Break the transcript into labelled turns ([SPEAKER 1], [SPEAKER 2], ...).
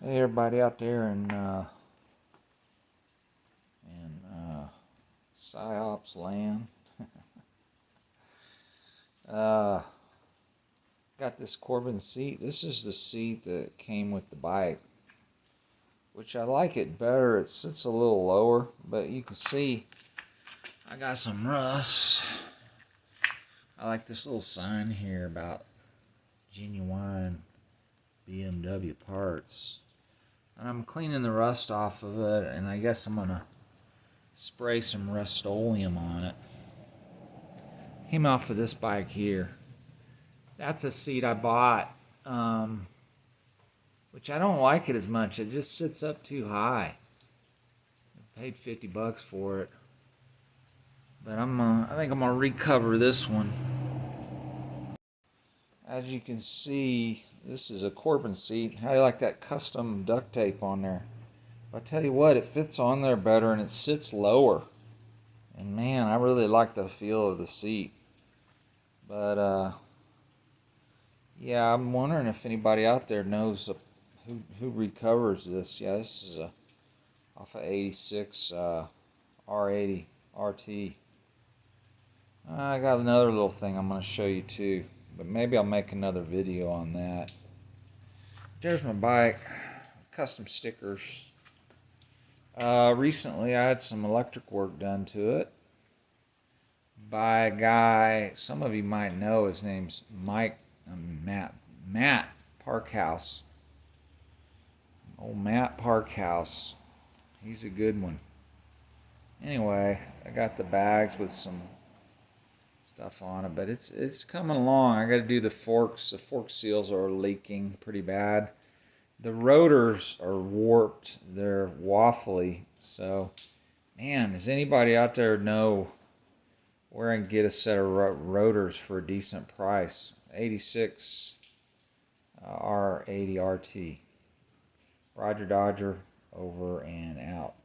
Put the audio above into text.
[SPEAKER 1] Hey everybody out there in PsyOps land. uh, got this Corbin seat. This is the seat that came with the bike, which I like it better. It sits a little lower, but you can see I got some rust. I like this little sign here about genuine BMW parts. And I'm cleaning the rust off of it, and I guess I'm gonna spray some Rust-Oleum on it. Came off of this bike here. That's a seat I bought, which I don't like it as much. It just sits up too high. I paid $50 for it, but I think I'm gonna recover this one. As you can see, this is a Corbin seat. How do you like that custom duct tape on there? I tell you what, it fits on there better and it sits lower. And man, I really like the feel of the seat. But yeah, I'm wondering if anybody out there knows who recovers this. Yeah, this is off of 86 R80 RT. I got another little thing I'm going to show you too, but maybe I'll make another video on that. There's my bike, custom stickers. Recently I had some electric work done to it by a guy, some of you might know. His name's Matt Parkhouse. Old Matt Parkhouse. He's a good one. Anyway, I got the bags with some stuff on it, but it's coming along. I got to do the forks. The fork seals are leaking pretty bad. The rotors are warped. They're waffly. So, man, does anybody out there know where I can get a set of rotors for a decent price? 86 R80 RT. Roger Dodger, over and out.